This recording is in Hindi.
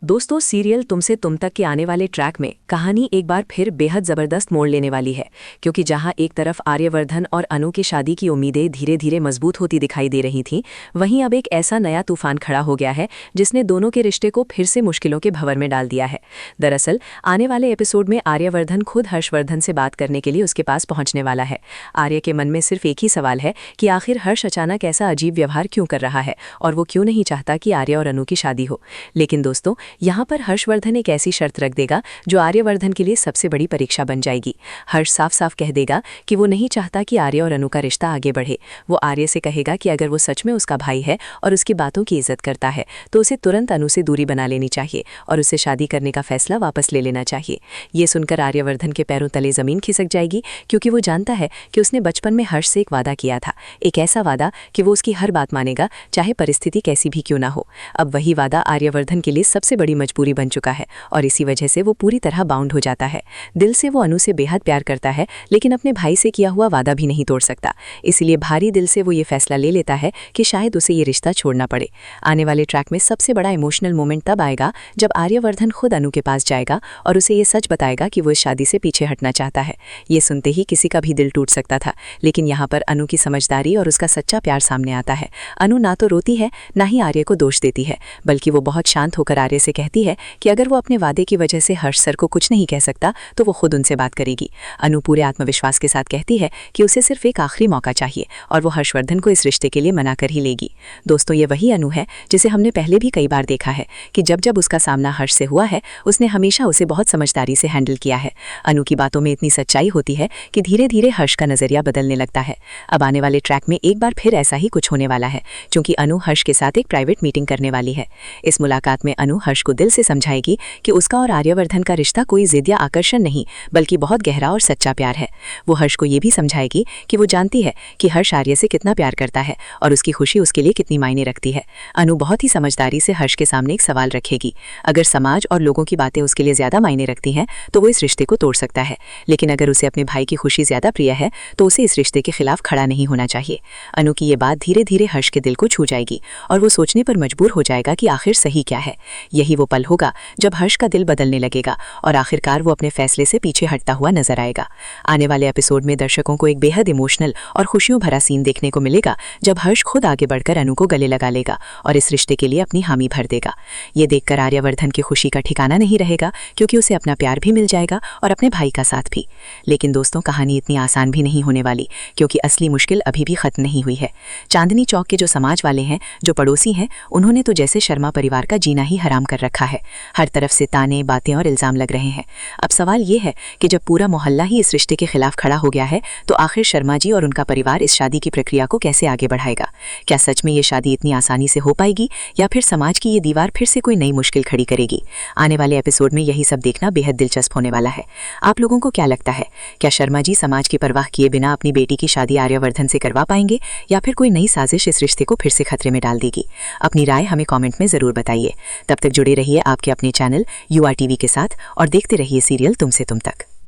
दोस्तों, सीरियल तुमसे तुम तक के आने वाले ट्रैक में कहानी एक बार फिर बेहद जबरदस्त मोड़ लेने वाली है। क्योंकि जहां एक तरफ आर्यवर्धन और अनु की शादी की उम्मीदें धीरे धीरे मजबूत होती दिखाई दे रही थीं, वहीं अब एक ऐसा नया तूफान खड़ा हो गया है जिसने दोनों के रिश्ते को फिर से मुश्किलों के भंवर में डाल दिया है। दरअसल आने वाले एपिसोड में आर्यवर्धन खुद हर्षवर्धन से बात करने के लिए उसके पास पहुंचने वाला है। आर्य के मन में सिर्फ एक ही सवाल है कि आखिर हर्ष अचानक ऐसा अजीब व्यवहार क्यों कर रहा है और वो क्यों नहीं चाहता कि आर्य और अनु की शादी हो। लेकिन दोस्तों, यहाँ पर हर्षवर्धन एक ऐसी शर्त रख देगा जो आर्यवर्धन के लिए सबसे बड़ी परीक्षा बन जाएगी। हर्ष साफ साफ कह देगा कि वो नहीं चाहता कि आर्य और अनु का रिश्ता आगे बढ़े। वो आर्य से कहेगा कि अगर वो सच में उसका भाई है और उसकी बातों की इज्जत करता है तो उसे तुरंत अनु से दूरी बना लेनी चाहिए और उससे शादी करने का फैसला वापस ले लेना चाहिए। ये सुनकर आर्यवर्धन के पैरों तले जमीन खिसक जाएगी, क्योंकि वो जानता है कि उसने बचपन में हर्ष से एक वादा किया था, एक ऐसा वादा कि वो उसकी हर बात मानेगा, चाहे परिस्थिति कैसी भी क्यों ना हो। अब वही वादा आर्यवर्धन के लिए सबसे बड़ी मजबूरी बन चुका है और इसी वजह से वो पूरी तरह बाउंड हो जाता है। दिल से वो अनु से बेहद प्यार करता है, लेकिन अपने भाई से किया हुआ वादा भी नहीं तोड़ सकता। इसलिए भारी दिल से वो ये फैसला ले लेता है कि शायद उसे ये रिश्ता छोड़ना पड़े। आने वाले ट्रैक में सबसे बड़ा इमोशनल मोमेंट तब आएगा जब आर्यवर्धन खुद अनु के पास जाएगा और उसे ये सच बताएगा कि वो इस शादी से पीछे हटना चाहता है। ये सुनते ही किसी का भी दिल टूट सकता था, लेकिन यहाँ पर अनु की समझदारी और उसका सच्चा प्यार सामने आता है। अनु ना तो रोती है, ना ही आर्य को दोष देती है, बल्कि वो बहुत शांत होकर आर्य से कहती है कि अगर वो अपने वादे की वजह से हर्ष सर को कुछ नहीं कह सकता तो वो खुद उनसे बात करेगी। अनु पूरे आत्मविश्वास के साथ कहती है कि उसे सिर्फ एक आखिरी मौका चाहिए और वो हर्षवर्धन को इस रिश्ते के लिए मना कर ही लेगी। दोस्तों, ये वही अनु है जिसे हमने पहले भी कई बार देखा है कि जब जब उसका सामना हर्ष से हुआ है उसने हमेशा उसे बहुत समझदारी से हैंडल किया है। अनु की बातों में इतनी सच्चाई होती है कि धीरे धीरे हर्ष का नजरिया बदलने लगता है। अब आने वाले ट्रैक में एक बार फिर ऐसा ही कुछ होने वाला है, क्योंकि अनु हर्ष के साथ एक प्राइवेट मीटिंग करने वाली है। इस मुलाकात में अनु हर्ष को दिल से समझाएगी कि उसका और आर्यवर्धन का रिश्ता कोई जिद या आकर्षण नहीं, बल्कि बहुत गहरा और सच्चा प्यार है। वो हर्ष को ये भी समझाएगी कि वो जानती है कि हर्ष आर्य से कितना प्यार करता है और उसकी खुशी उसके लिए कितनी मायने रखती है। अनु बहुत ही समझदारी से हर्ष के सामने एक सवाल रखेगी। अगर समाज और लोगों की बातें उसके लिए ज्यादा मायने रखती हैं तो वो इस रिश्ते को तोड़ सकता है, लेकिन अगर उसे अपने भाई की खुशी ज्यादा प्रिय है तो उसे इस रिश्ते के खिलाफ खड़ा नहीं होना चाहिए। अनु की ये बात धीरे धीरे हर्ष के दिल को छू जाएगी और वो सोचने पर मजबूर हो जाएगा कि आखिर सही क्या है। यही वो पल होगा जब हर्ष का दिल बदलने लगेगा और आखिरकार वो अपने फैसले से पीछे हटता हुआ नजर आएगा। आने वाले एपिसोड में दर्शकों को एक बेहद इमोशनल और खुशियों भरा सीन देखने को मिलेगा जब हर्ष खुद आगे बढ़कर अनु को गले लगा लेगा और इस रिश्ते के लिए अपनी हामी भर देगा। ये देखकर आर्यवर्धन की खुशी का ठिकाना नहीं रहेगा, क्योंकि उसे अपना प्यार भी मिल जाएगा और अपने भाई का साथ भी। लेकिन दोस्तों, कहानी इतनी आसान भी नहीं होने वाली, क्योंकि असली मुश्किल अभी भी खत्म नहीं हुई है। चांदनी चौक के जो समाज वाले हैं, जो पड़ोसी हैं, उन्होंने तो जैसे शर्मा परिवार का जीना ही हराम कर रखा है। हर तरफ से ताने, बातें और इल्जाम लग रहे हैं। अब सवाल ये है कि जब पूरा मोहल्ला ही इस रिश्ते के खिलाफ खड़ा हो गया है तो आखिर शर्मा जी और उनका परिवार इस शादी की प्रक्रिया को कैसे आगे बढ़ाएगा? क्या सच में ये शादी इतनी आसानी से हो पाएगी, या फिर समाज की ये दीवार फिर से कोई नई मुश्किल खड़ी करेगी? आने वाले एपिसोड में यही सब देखना बेहद दिलचस्प होने वाला है। आप लोगों को क्या लगता है, क्या शर्मा जी समाज की परवाह किए बिना अपनी बेटी की शादी आर्यवर्धन से करवा पाएंगे, या फिर कोई नई साजिश इस रिश्ते को फिर से खतरे में डाल देगी? अपनी राय हमें कॉमेंट में जरूर बताइए। तब तक जुड़े रहिए आपके अपने चैनल UR TV के साथ और देखते रहिए सीरियल तुमसे तुम तक।